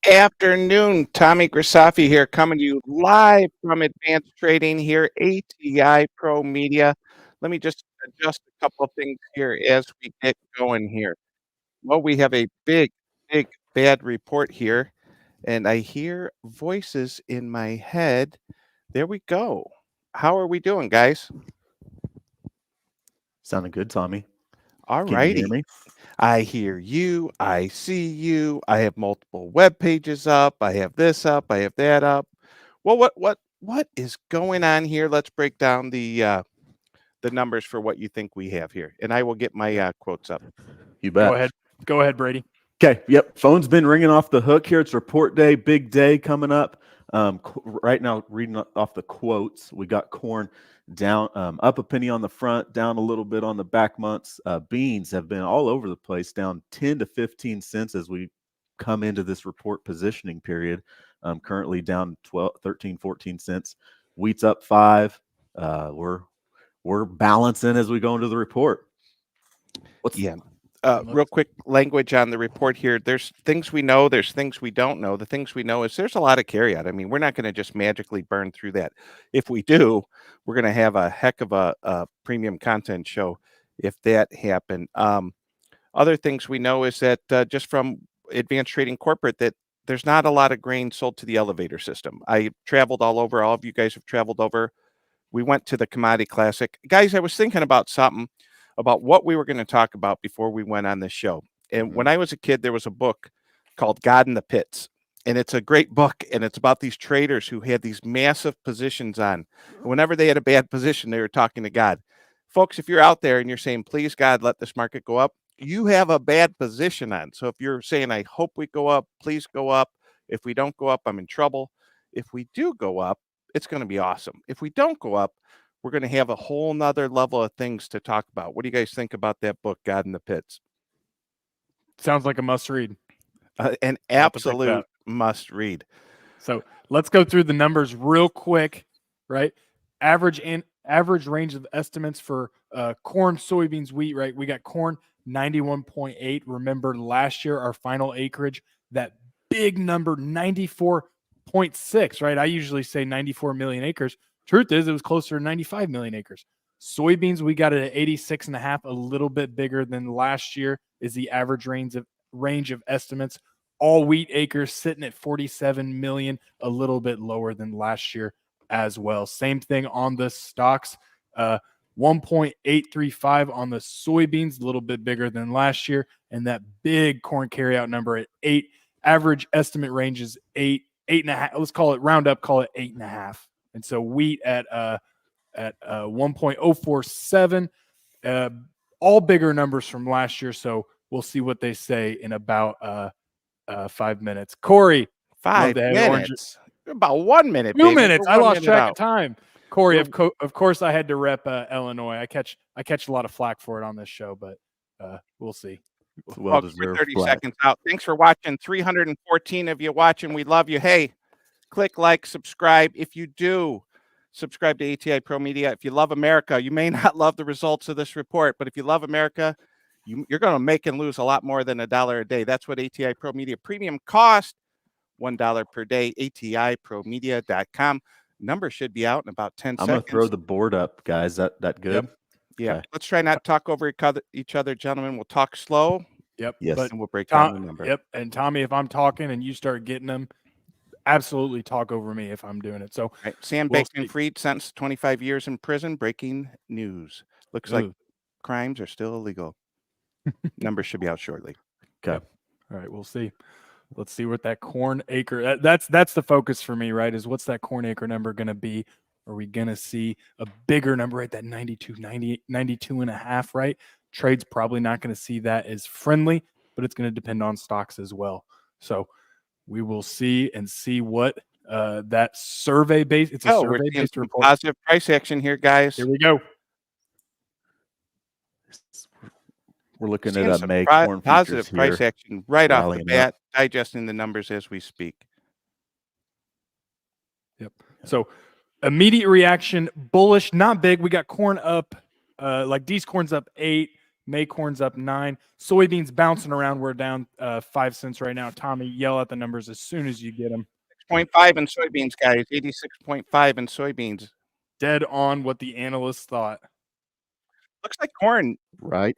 Afternoon. Tommy Grisafi here, coming to you live from Advanced Trading here, ATI Pro Media. Let me just adjust a couple of things here as we get going here. Well, we have a big, bad report here, and I hear voices in my head. There we go. How are we doing, guys? Sounding good, Tommy. All Can you hear righty. me? I hear you. I see you. I have multiple web pages up. I have this up. I have that up. Well, what is going on here? Let's break down the numbers for what you think we have here, and I will get my quotes up. You bet. Go ahead, Brady. Okay. Yep. Phone's been ringing off the hook here. It's report day, big day coming up. Right now, reading off the quotes, we got corn down, up a penny on the front, down a little bit on the back months. Beans have been all over the place, down 10 to 15 cents as we come into this report positioning period. Currently down 12, 13, 14 cents. Wheat's up 5. We're balancing as we go into the report. Real quick language on the report here. There's things we know, there's things we don't know. The things we know is there's a lot of carryout. I mean, we're not going to just magically burn through that. If we do, we're going to have a heck of a premium content show if that happened. Other things we know is that just from Advanced Trading Corporate, that there's not a lot of grain sold to the elevator system. I traveled all over. All of you guys have traveled over. We went to the Commodity Classic. Guys, I was thinking about something about what we were going to talk about before we went on this show. And when I was a kid, there was a book called God in the Pits. And it's a great book. And it's about these traders who had these massive positions on. And whenever they had a bad position, they were talking to God. Folks, if you're out there and you're saying, please, God, let this market go up, you have a bad position on. So if you're saying, I hope we go up, please go up. If we don't go up, I'm in trouble. If we do go up, it's going to be awesome. If we don't go up, we're going to have a whole nother level of things to talk about. What do you guys think about that book, God in the Pits? Sounds like a must read. An absolute must read. So let's go through the numbers real quick, right? Average range of estimates for corn, soybeans, wheat, right? We got corn 91.8. Remember last year, our final acreage, that big number 94.6, right? I usually say 94 million acres. Truth is, it was closer to 95 million acres. Soybeans, we got it at 86.5, a little bit bigger than last year is the average range of estimates. All wheat acres sitting at 47 million, a little bit lower than last year as well. Same thing on the stocks, 1.835 on the soybeans, a little bit bigger than last year. And that big corn carryout number at 8. Average estimate range is 8.5. Let's call it round up, call it 8.5. And so wheat at 1.047, all bigger numbers from last year. So we'll see what they say in about 5 minutes. Corey, 5 minutes. About 1 minute. 2 minutes. I lost track out. of time. Corey, of course, I had to rep Illinois. I catch a lot of flack for it on this show, but we'll see. Well, we're 30 seconds out. Thanks for watching. 314 of you watching. We love you. Hey, click like, subscribe. If you do, subscribe to ATI Pro Media. If you love America, you may not love the results of this report, but if you love America, you're going to make and lose a lot more than $1 a day. That's what ATI Pro Media Premium cost. $1 per day. ATIPromedia.com. Number should be out in about 10 seconds. I'm going to throw the board up, guys. That good? Yep. Yeah. Okay. Let's try not to talk over each other, gentlemen. We'll talk slow. Yep. Yes. And we'll break down the number. Yep. And Tommy, if I'm talking and you start getting them, absolutely talk over me if I'm doing it. So right. Sam Bankman-Fried sentenced 25 years in prison. Breaking news. Looks like crimes are still illegal. Numbers should be out shortly. Okay. Yep. All right. We'll see. Let's see what that corn acre. That's the focus for me, right? Is what's that corn acre number going to be? Are we going to see a bigger number at that 92, 90, 92 and a half, right? Trade's probably not going to see that as friendly, but it's going to depend on stocks as well. So we will see what that survey based. It's a survey based report. Positive price action here, guys. Here we go. We're looking at a May corn positive here. Price action right off the bat, digesting the numbers as we speak. Yep. So immediate reaction, bullish, not big. We got corn up, like D's corn's up 8, May corn's up 9. Soybeans bouncing around. We're down 5 cents right now. Tommy, yell out the numbers as soon as you get them. 6.5 in soybeans, guys. 86.5 in soybeans. Dead on what the analysts thought. Looks like corn Right.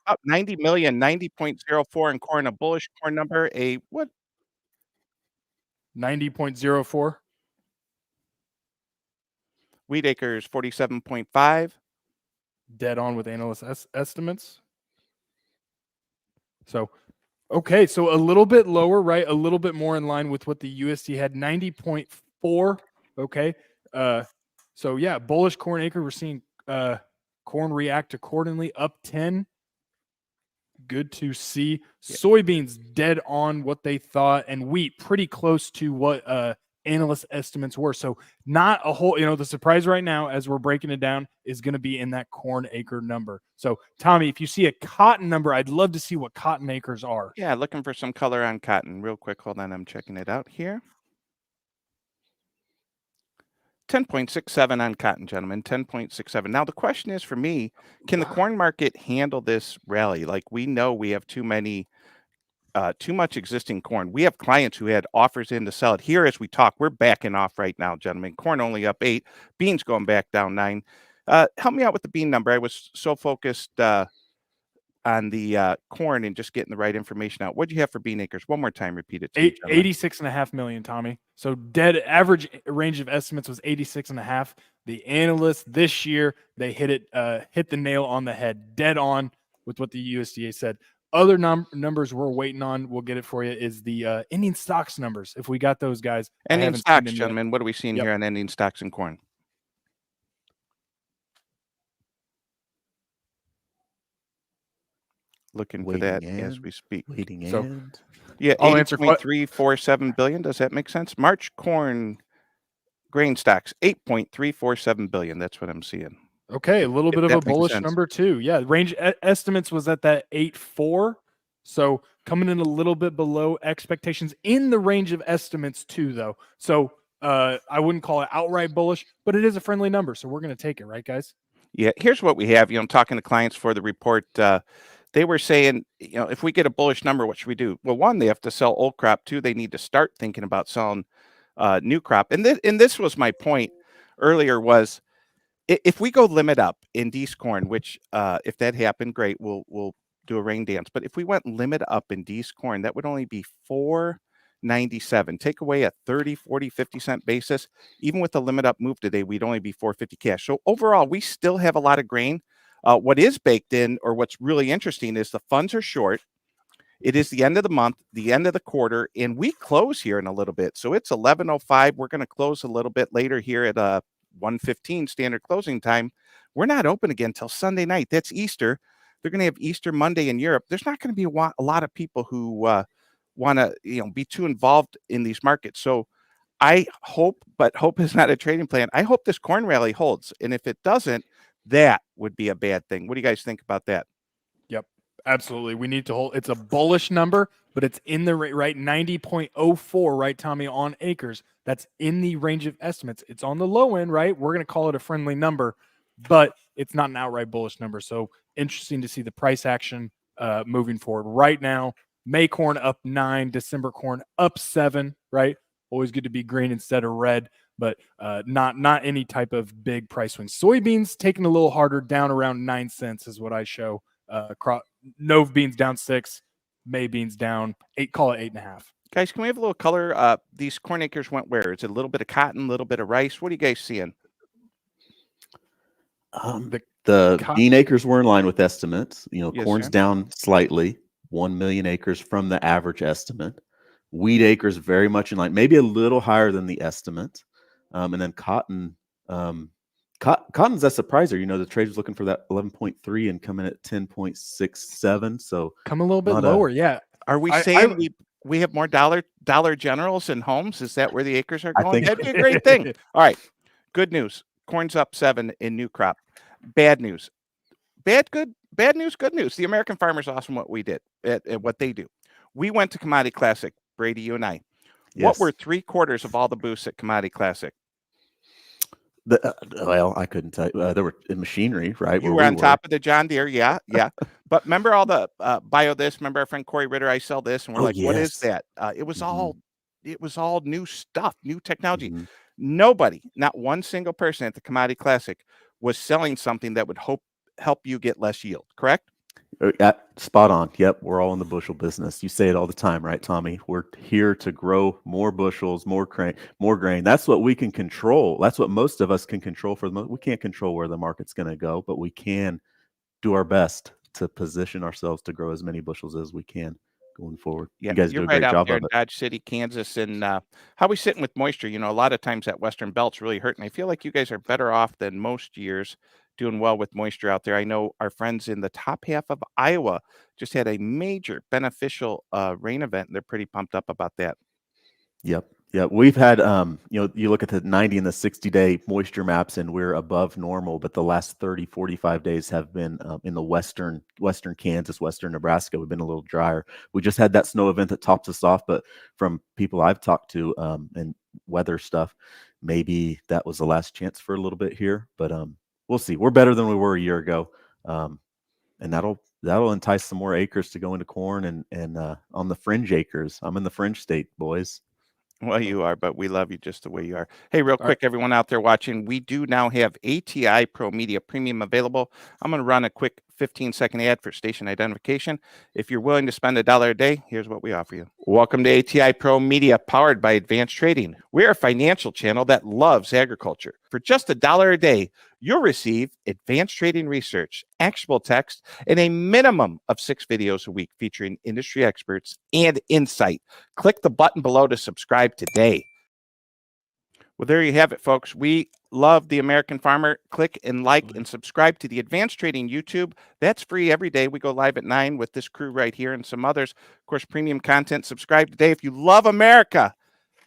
up 90 million, 90.04 in corn, a bullish corn number, a what? 90.04. Wheat acres 47.5. Dead on with analyst estimates. So, okay, so a little bit lower, right? A little bit more in line with what the USDA had, 90.4. Okay. So yeah, bullish corn acre. We're seeing corn react accordingly, up 10. Good to see. Soybeans dead on what they thought, and wheat pretty close to what analyst estimates were. So not a whole, the surprise right now as we're breaking it down is going to be in that corn acre number. So Tommy, if you see a cotton number, I'd love to see what cotton acres are. Yeah, looking for some color on cotton real quick. Hold on, I'm checking it out here. 10.67 on cotton, gentlemen, 10.67. Now, the question is for me, can the corn market handle this rally? Like, we know we have too much existing corn. We have clients who had offers in to sell it. Here, as we talk, we're backing off right now, gentlemen. Corn only up 8, beans going back down 9. Help me out with the bean number. I was so focused on the corn and just getting the right information out. What do you have for bean acres? One more time, repeat it to me, gentlemen. 86.5 million, Tommy. So dead average range of estimates was 86.5. The analysts this year, they hit the nail on the head, dead on with what the USDA said. Other numbers we're waiting on, we'll get it for you, is the ending stocks numbers. If we got those guys. Ending stocks, gentlemen. What are we seeing here on ending stocks and corn? Looking for that as we speak. Yeah, I'll answer 8.347 billion. Does that make sense? March corn grain stocks, 8.347 billion. That's what I'm seeing. Okay, a little bit of a bullish number too. Yeah, range estimates was at that 8.4. So coming in a little bit below expectations in the range of estimates too, though. So I wouldn't call it outright bullish, but it is a friendly number. So we're going to take it, right, guys? Yeah, here's what we have. I'm talking to clients for the report. They were saying, if we get a bullish number, what should we do? Well, one, they have to sell old crop. Two, they need to start thinking about selling new crop. And this was my point earlier was if we go limit up in D's corn, which if that happened, great, we'll do a rain dance. But if we went limit up in D's corn, that would only be $4.97. Take away a 30, 40, 50 cent basis. Even with the limit up move today, we'd only be $4.50 cash. So overall, we still have a lot of grain. What is baked in, or what's really interesting, is the funds are short. It is the end of the month, the end of the quarter, and we close here in a little bit. So it's 11:05. We're going to close a little bit later here at 1:15 standard closing time. We're not open again until Sunday night. That's Easter. They're going to have Easter Monday in Europe. There's not going to be a lot of people who want to be too involved in these markets. So I hope, but hope is not a trading plan. I hope this corn rally holds. And if it doesn't, that would be a bad thing. What do you guys think about that? Yep, absolutely. We need to hold. It's a bullish number, but it's in the right 90.04, right, Tommy, on acres. That's in the range of estimates. It's on the low end, right? We're going to call it a friendly number, but it's not an outright bullish number. So interesting to see the price action moving forward. Right now, May corn up 9, December corn up 7, right? Always good to be green instead of red, but not any type of big price swing. Soybeans taking a little harder, down around 9 cents is what I show. Nove beans down 6, May beans down 8, call it 8.5. Guys, can we have a little color? These corn acres went where? Is it a little bit of cotton, a little bit of rice? What are you guys seeing? The bean acres were in line with estimates. Yes, corn's sir. down slightly, 1 million acres from the average estimate. Wheat acres very much in line, maybe a little higher than the estimate. And then cotton, cotton's a surpriser. The trade was looking for that 11.3 and coming at 10.67. So come a little bit lower. Yeah. Are we saying we have more Dollar Generals and homes? Is that where the acres are going? That'd be a great thing. All right. Good news. Corn's up 7 in new crop. Bad news. Bad news, good news. The American farmer's awesome what we did, at what they do. We went to Commodity Classic, Brady, you and I. Yes. What were 3/4 of all the booths at Commodity Classic? Well, I couldn't tell you. There were machinery, right? You where were we on top of the John Deere, yeah. But remember all the bio this. Remember our friend Corey Ritter? I sell this, and we're Oh, like, "What is yes. that?" It was all new stuff, new technology. Mhm. Nobody, not one single person at the Commodity Classic, was selling something that would help you get less yield. Correct? Spot on. Yep, we're all in the bushel business. You say it all the time, right, Tommy? We're here to grow more bushels, more grain. That's what we can control. That's what most of us can control. We can't control where the market's going to go, but we can do our best to position ourselves to grow as many bushels as we can going forward. Yeah, You guys you're do a right great out job there of in it. Dodge City, Kansas. And how we sitting with moisture? A lot of times that western belt's really hurting. I feel like you guys are better off than most years, doing well with moisture out there. I know our friends in the top half of Iowa just had a major beneficial rain event, and they're pretty pumped up about that. Yep. Yeah, we've had you look at the 90 and the 60-day moisture maps and we're above normal, but the last 30, 45 days have been in the western Kansas, western Nebraska, we've been a little drier. We just had that snow event that tops us off, but from people I've talked to and weather stuff, maybe that was the last chance for a little bit here, but we'll see. We're better than we were a year ago. And that'll entice some more acres to go into corn and on the fringe acres. I'm in the fringe state, boys. Well, you are, but we love you just the way you are. Hey, real All right. quick, everyone out there watching, we do now have ATI ProMedia Premium available. I'm going to run a quick 15-second ad for station identification. If you're willing to spend $1 a day, here's what we offer you. Welcome to ATI ProMedia, powered by Advanced Trading. We're a financial channel that loves agriculture. For just $1 a day, you'll receive advanced trading research, actionable text, and a minimum of 6 videos a week featuring industry experts and insight. Click the button below to subscribe today. Well, there you have it, folks. We love the American farmer. Click and like and subscribe to the Advanced Trading YouTube. That's free every day. We go live at 9 with this crew right here and some others. Of course, premium content. Subscribe today. If you love America,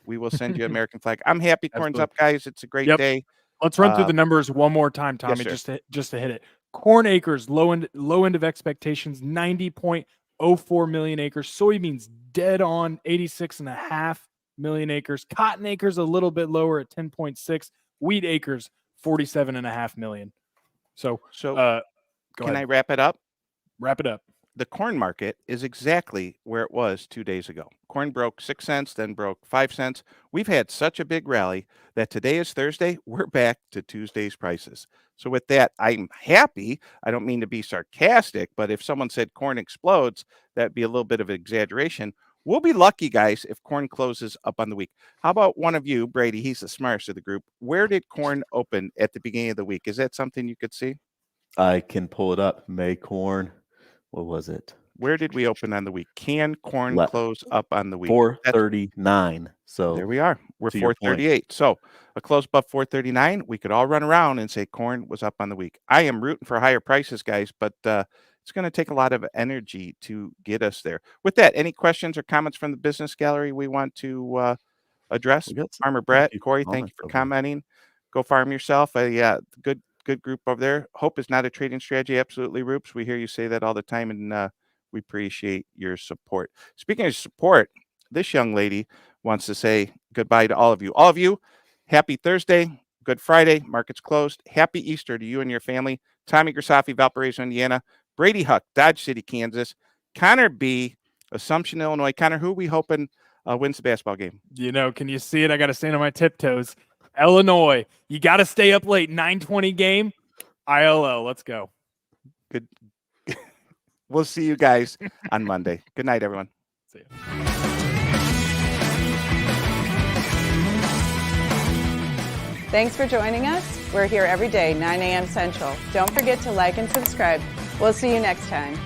we will send you an American flag. I'm happy corn's up, guys. It's a great day. Let's run through the numbers one more time, Tommy, yes, just to hit it. Corn acres, low end of expectations, 90.04 million acres. Soybeans dead on 86.5 million acres. Cotton acres a little bit lower at 10.6. Wheat acres 47.5 million. So can I wrap it up? Wrap it up. The corn market is exactly where it was 2 days ago. Corn broke 6 cents, then broke 5 cents. We've had such a big rally that today is Thursday. We're back to Tuesday's prices. So with that, I'm happy. I don't mean to be sarcastic, but if someone said corn explodes, that'd be a little bit of an exaggeration. We'll be lucky, guys, if corn closes up on the week. How about one of you, Brady? He's the smartest of the group. Where did corn open at the beginning of the week? Is that something you could see? I can pull it up. May corn. What was it? Where did we open on the week? Can corn close up on the week? 439. So there we are. We're 438. So a close above 439. We could all run around and say corn was up on the week. I am rooting for higher prices, guys, but it's going to take a lot of energy to get us there. With that, any questions or comments from the business gallery we want to address? Farmer Brett, Corey, thank you for commenting. Go farm yourself. Yeah, good group over there. Hope is not a trading strategy. Absolutely, Roops. We hear you say that all the time, and we appreciate your support. Speaking of support, this young lady wants to say goodbye to all of you. All of you, happy Thursday, Good Friday. Market's closed. Happy Easter to you and your family. Tommy Grisafi, Valparaiso, Indiana. Brady Huck, Dodge City, Kansas. Connor B, Assumption, Illinois. Connor, who are we hoping wins the basketball game? Can you see it? I got to stand on my tiptoes. Illinois, you got to stay up late. 9:20 game. ILL, let's go. Good. We'll see you guys on Monday. Good night, everyone. See you. Thanks for joining us. We're here every day, 9 a.m. Central. Don't forget to like and subscribe. We'll see you next time.